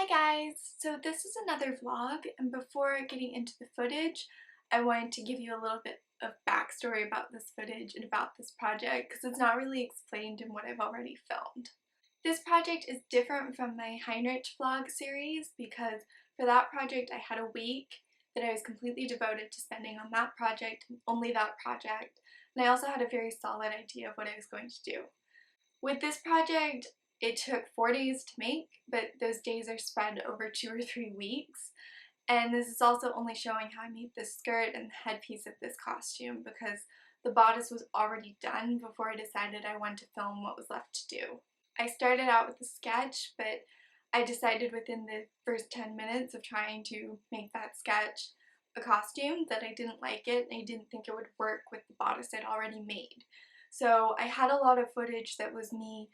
Hi guys! So this is another vlog, and before getting into the footage, I wanted to give you a little bit of backstory about this footage and about this project because it's not really explained in what I've already filmed. This project is different from my Heinrich Vlog series because for that project I had a week that I was completely devoted to spending on that project and only that project, and I also had a very solid idea of what I was going to do. With this project, it took 4 days to make, but those days are spread over 2 or 3 weeks. And this is also only showing how I made this skirt and the headpiece of this costume because the bodice was already done before I decided I wanted to film what was left to do. I started out with a sketch, but I decided within the first 10 minutes of trying to make that sketch a costume that I didn't like it and I didn't think it would work with the bodice I'd already made. So I had a lot of footage that was me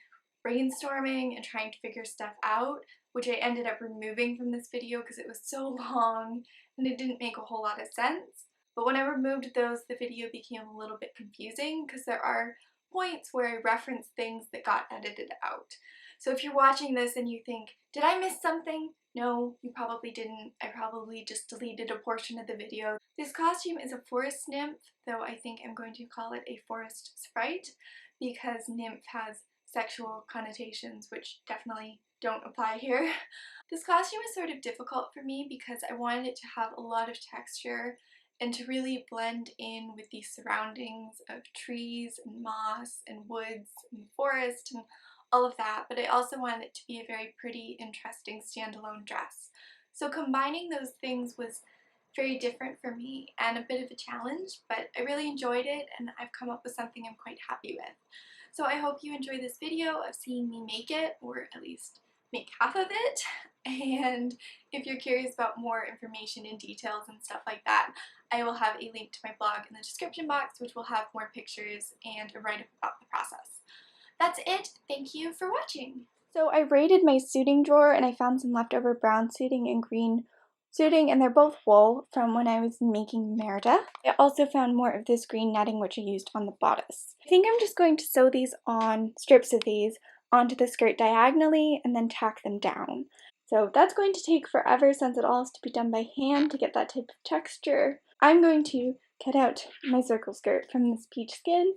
brainstorming and trying to figure stuff out, which I ended up removing from this video because it was so long and it didn't make a whole lot of sense. But when I removed those, the video became a little bit confusing because there are points where I reference things that got edited out. So if you're watching this and you think, did I miss something? No, you probably didn't. I probably just deleted a portion of the video. This costume is a forest nymph, though I think I'm going to call it a forest sprite because nymph has sexual connotations which definitely don't apply here. This costume is sort of difficult for me because I wanted it to have a lot of texture and to really blend in with the surroundings of trees and moss and woods and forest and all of that, but I also wanted it to be a very pretty, interesting standalone dress. So combining those things was very different for me and a bit of a challenge, but I really enjoyed it and I've come up with something I'm quite happy with. So I hope you enjoy this video of seeing me make it, or at least make half of it, and if you're curious about more information and details and stuff like that, I will have a link to my blog in the description box which will have more pictures and a write-up about the process. That's it. Thank you for watching. So I raided my suiting drawer and I found some leftover brown suiting and green suiting, and they're both wool from when I was making Merida. I also found more of this green netting which I used on the bodice. I think I'm just going to sew these on, strips of these, onto the skirt diagonally and then tack them down. So that's going to take forever since it all has to be done by hand to get that type of texture. I'm going to cut out my circle skirt from this peach skin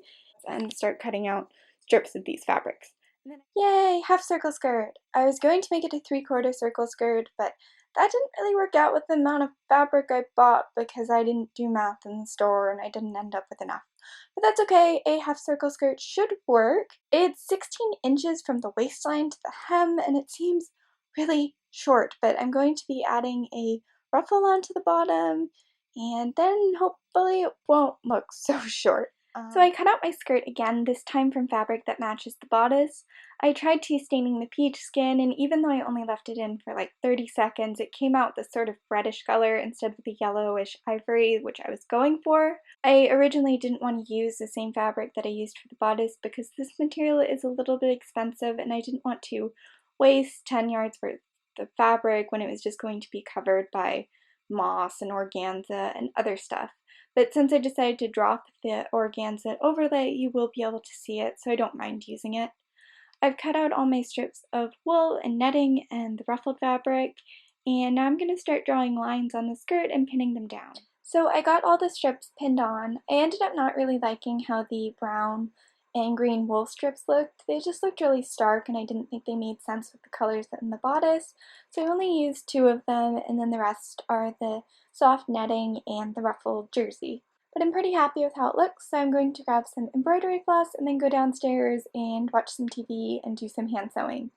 and start cutting out strips of these fabrics. And then, yay, half circle skirt! I was going to make it a 3/4 circle skirt, but that didn't really work out with the amount of fabric I bought because I didn't do math in the store and I didn't end up with enough. But that's okay, a half circle skirt should work. It's 16 inches from the waistline to the hem and it seems really short, but I'm going to be adding a ruffle onto the bottom and then hopefully it won't look so short. So I cut out my skirt again, this time from fabric that matches the bodice. I tried tea staining the peach skin, and even though I only left it in for like 30 seconds, it came out this sort of reddish color instead of the yellowish ivory, which I was going for. I originally didn't want to use the same fabric that I used for the bodice because this material is a little bit expensive and I didn't want to waste 10 yards worth of fabric when it was just going to be covered by moss and organza and other stuff. But since I decided to drop the organza overlay, you will be able to see it, so I don't mind using it. I've cut out all my strips of wool and netting and the ruffled fabric, and now I'm going to start drawing lines on the skirt and pinning them down. So I got all the strips pinned on. I ended up not really liking how the brown and green wool strips looked. They just looked really stark and I didn't think they made sense with the colors in the bodice, so I only used 2 of them and then the rest are the soft netting and the ruffled jersey. But I'm pretty happy with how it looks, so I'm going to grab some embroidery floss and then go downstairs and watch some TV and do some hand sewing.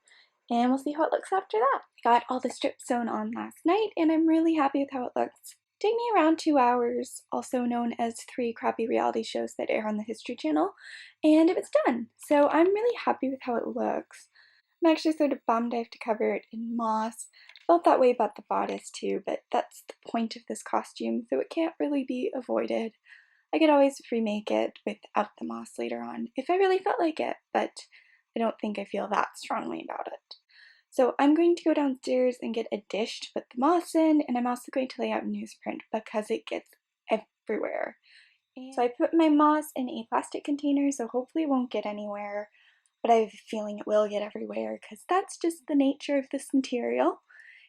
And we'll see how it looks after that. I got all the strips sewn on last night and I'm really happy with how it looks. It took me around 2 hours, also known as 3 crappy reality shows that air on the History Channel, and it was done. So I'm really happy with how it looks. I'm actually sort of bummed I have to cover it in moss. I felt that way about the bodice too, but that's the point of this costume, so it can't really be avoided. I could always remake it without the moss later on if I really felt like it, but I don't think I feel that strongly about it. So I'm going to go downstairs and get a dish to put the moss in, and I'm also going to lay out newsprint because it gets everywhere. So I put my moss in a plastic container, so hopefully it won't get anywhere, but I have a feeling it will get everywhere because that's just the nature of this material.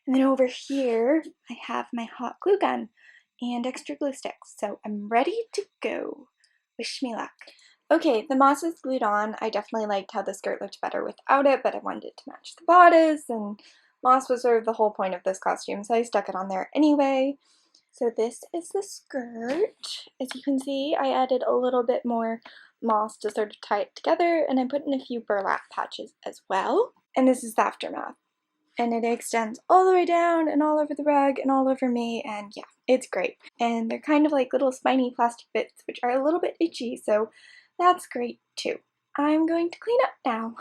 And then over here, I have my hot glue gun and extra glue sticks. So I'm ready to go. Wish me luck. Okay, the moss is glued on. I definitely liked how the skirt looked better without it, but I wanted it to match the bodice, and moss was sort of the whole point of this costume, so I stuck it on there anyway. So this is the skirt. As you can see, I added a little bit more moss to sort of tie it together, and I put in a few burlap patches as well. And this is the aftermath. And it extends all the way down and all over the rug and all over me, and yeah, it's great. And they're kind of like little spiny plastic bits, which are a little bit itchy, so that's great too. I'm going to clean up now.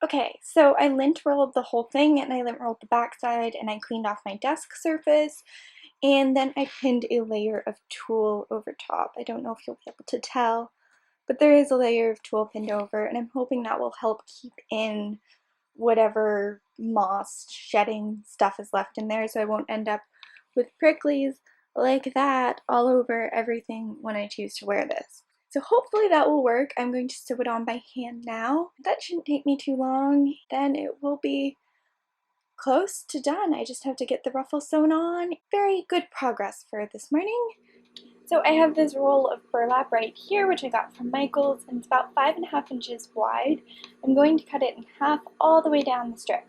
Okay, so I lint rolled the whole thing, and I lint rolled the backside, and I cleaned off my desk surface, and then I pinned a layer of tulle over top. I don't know if you'll be able to tell, but there is a layer of tulle pinned over, and I'm hoping that will help keep in whatever moss shedding stuff is left in there, so I won't end up with pricklies like that all over everything when I choose to wear this. So hopefully that will work. I'm going to sew it on by hand now. That shouldn't take me too long. Then it will be close to done. I just have to get the ruffle sewn on. Very good progress for this morning. So I have this roll of burlap right here, which I got from Michael's, and it's about 5.5 inches wide. I'm going to cut it in half all the way down the strip.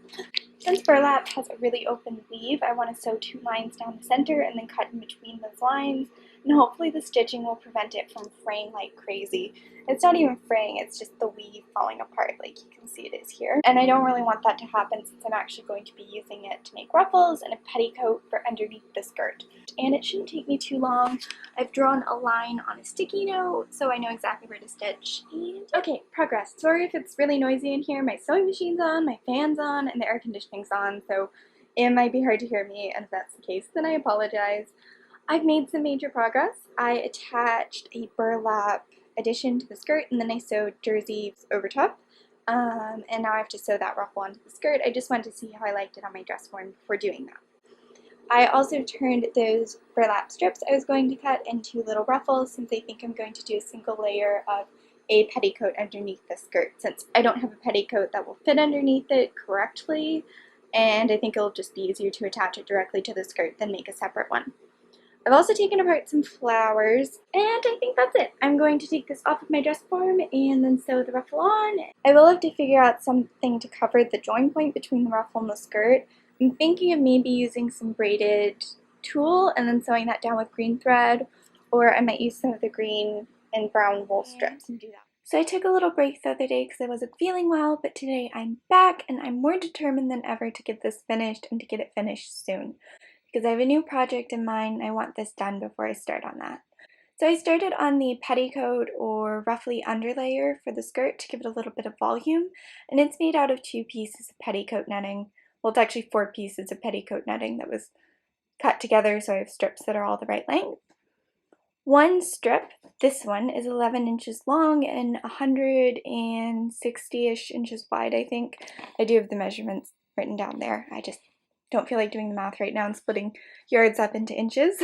Since burlap has a really open weave, I want to sew 2 lines down the center and then cut in between those lines, and hopefully the stitching will prevent it from fraying like crazy. It's not even fraying, it's just the weave falling apart like you can see it is here. And I don't really want that to happen since I'm actually going to be using it to make ruffles and a petticoat for underneath the skirt. And it shouldn't take me too long. I've drawn a line on a sticky note so I know exactly where to stitch. And okay, progress. Sorry if it's really noisy in here. My sewing machine's on, my fan's on, and the air conditioning's on, so it might be hard to hear me, and if that's the case, then I apologize. I've made some major progress. I attached a burlap addition to the skirt, and then I sewed jerseys over top. And now I have to sew that ruffle onto the skirt. I just wanted to see how I liked it on my dress form before doing that. I also turned those burlap strips I was going to cut into little ruffles, since I think I'm going to do a single layer of a petticoat underneath the skirt, since I don't have a petticoat that will fit underneath it correctly, and I think it'll just be easier to attach it directly to the skirt than make a separate one. I've also taken apart some flowers, and I think that's it. I'm going to take this off of my dress form and then sew the ruffle on. I will have to figure out something to cover the join point between the ruffle and the skirt. I'm thinking of maybe using some braided tulle and then sewing that down with green thread, or I might use some of the green and brown wool strips and do that. So I took a little break the other day because I wasn't feeling well, but today I'm back and I'm more determined than ever to get this finished and to get it finished soon. Because I have a new project in mind and I want this done before I start on that. So I started on the petticoat or roughly underlayer for the skirt to give it a little bit of volume, and it's made out of 2 pieces of petticoat netting. Well, it's actually 4 pieces of petticoat netting that was cut together, so I have strips that are all the right length. One strip, this one, is 11 inches long and 160-ish inches wide, I think. I do have the measurements written down there. I just don't feel like doing the math right now and splitting yards up into inches.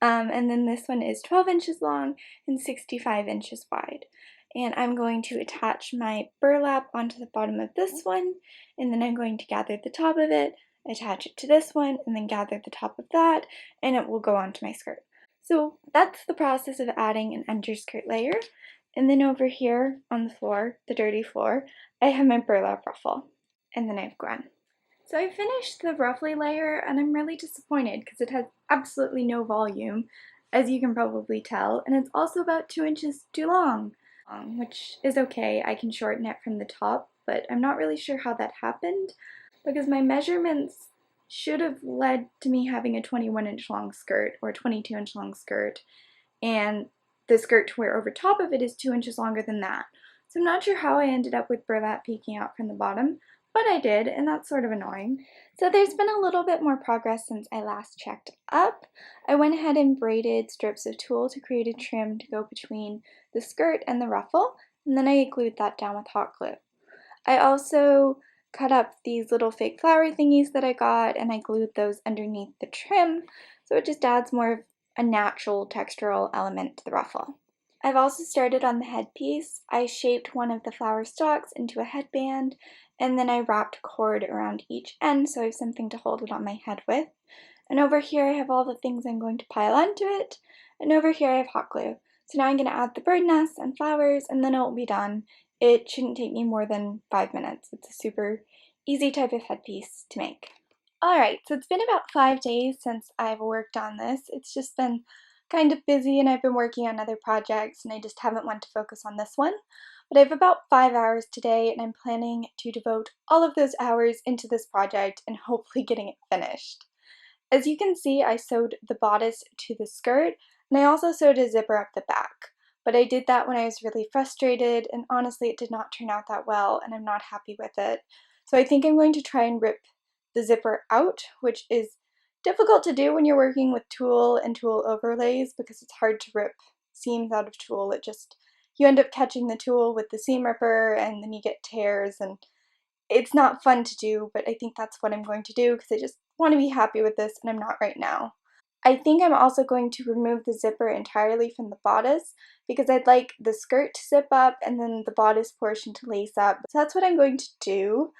And then this one is 12 inches long and 65 inches wide. And I'm going to attach my burlap onto the bottom of this one, and then I'm going to gather the top of it, attach it to this one, and then gather the top of that, and it will go onto my skirt. So that's the process of adding an underskirt layer. And then over here on the floor, the dirty floor, I have my burlap ruffle, and then I have Gwen. So I finished the ruffly layer, and I'm really disappointed because it has absolutely no volume, as you can probably tell, and it's also about 2 inches too long, which is okay. I can shorten it from the top, but I'm not really sure how that happened because my measurements should have led to me having a 21-inch long skirt or 22-inch long skirt, and the skirt to wear over top of it is 2 inches longer than that. So I'm not sure how I ended up with burlap peeking out from the bottom, but I did, and that's sort of annoying. So there's been a little bit more progress since I last checked up. I went ahead and braided strips of tulle to create a trim to go between the skirt and the ruffle, and then I glued that down with hot glue. I also cut up these little fake flower thingies that I got, and I glued those underneath the trim, so it just adds more of a natural textural element to the ruffle. I've also started on the headpiece. I shaped one of the flower stalks into a headband, and then I wrapped cord around each end so I have something to hold it on my head with. And over here I have all the things I'm going to pile onto it, and over here I have hot glue. So now I'm going to add the bird nests and flowers, and then it will be done. It shouldn't take me more than 5 minutes. It's a super easy type of headpiece to make. Alright, so it's been about 5 days since I've worked on this. It's just been kind of busy and I've been working on other projects and I just haven't wanted to focus on this one. But I have about 5 hours today and I'm planning to devote all of those hours into this project and hopefully getting it finished. As you can see, I sewed the bodice to the skirt and I also sewed a zipper up the back. But I did that when I was really frustrated and honestly it did not turn out that well and I'm not happy with it. So I think I'm going to try and rip the zipper out, which is difficult to do when you're working with tulle and tulle overlays because it's hard to rip seams out of tulle. You end up catching the tulle with the seam ripper and then you get tears and it's not fun to do, but I think that's what I'm going to do because I just want to be happy with this and I'm not right now. I think I'm also going to remove the zipper entirely from the bodice because I'd like the skirt to zip up and then the bodice portion to lace up. So that's what I'm going to do.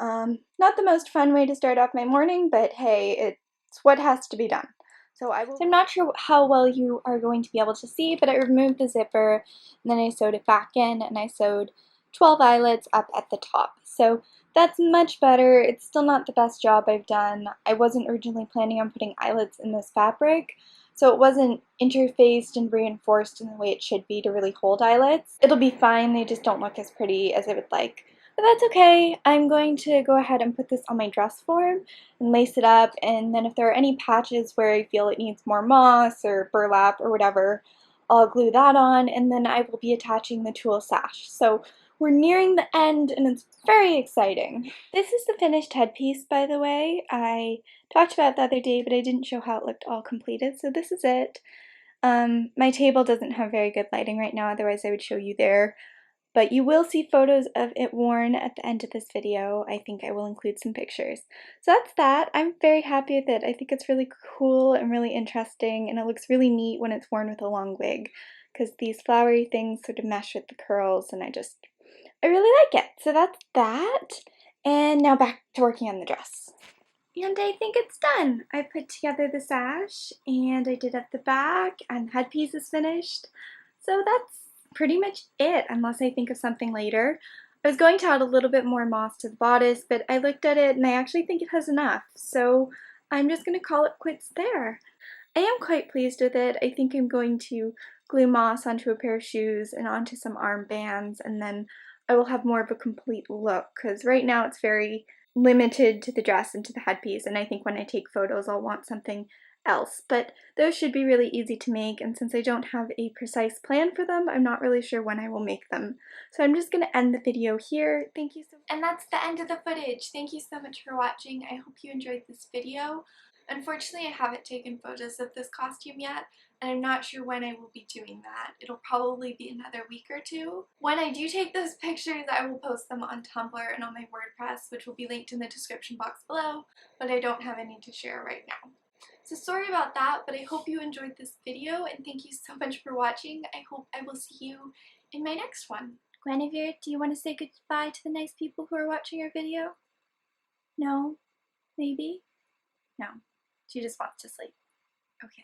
Not the most fun way to start off my morning, but hey, it's what has to be done. So I'm not sure how well you are going to be able to see, but I removed the zipper and then I sewed it back in and I sewed 12 eyelets up at the top. So that's much better. It's still not the best job I've done. I wasn't originally planning on putting eyelets in this fabric, so it wasn't interfaced and reinforced in the way it should be to really hold eyelets. It'll be fine, they just don't look as pretty as I would like. But that's okay. I'm going to go ahead and put this on my dress form and lace it up, and then if there are any patches where I feel it needs more moss or burlap or whatever, I'll glue that on, and then I will be attaching the tulle sash. So we're nearing the end and it's very exciting. This is the finished headpiece, by the way. I talked about it the other day, but I didn't show how it looked all completed, so this is it. My table doesn't have very good lighting right now, otherwise I would show you there. But you will see photos of it worn at the end of this video. I think I will include some pictures. So that's that. I'm very happy with it. I think it's really cool and really interesting, and it looks really neat when it's worn with a long wig, because these flowery things sort of mesh with the curls, and I really like it. So that's that. And now back to working on the dress. And I think it's done. I put together the sash, and I did at the back, and the headpiece is finished. So that's pretty much it, unless I think of something later. I was going to add a little bit more moss to the bodice, but I looked at it and I actually think it has enough. So I'm just going to call it quits there. I am quite pleased with it. I think I'm going to glue moss onto a pair of shoes and onto some armbands, and then I will have more of a complete look, because right now it's very limited to the dress and to the headpiece, and I think when I take photos I'll want something else. But those should be really easy to make, and since I don't have a precise plan for them, I'm not really sure when I will make them. So I'm just going to end the video here. Thank you so much. And that's the end of the footage. Thank you so much for watching. I hope you enjoyed this video. Unfortunately, I haven't taken photos of this costume yet, and I'm not sure when I will be doing that. It'll probably be another week or two. When I do take those pictures, I will post them on Tumblr and on my WordPress, which will be linked in the description box below, but I don't have any to share right now. So sorry about that, but I hope you enjoyed this video, and thank you so much for watching. I hope I will see you in my next one. Guinevere, do you want to say goodbye to the nice people who are watching our video? No? Maybe? No. She just wants to sleep. Okay.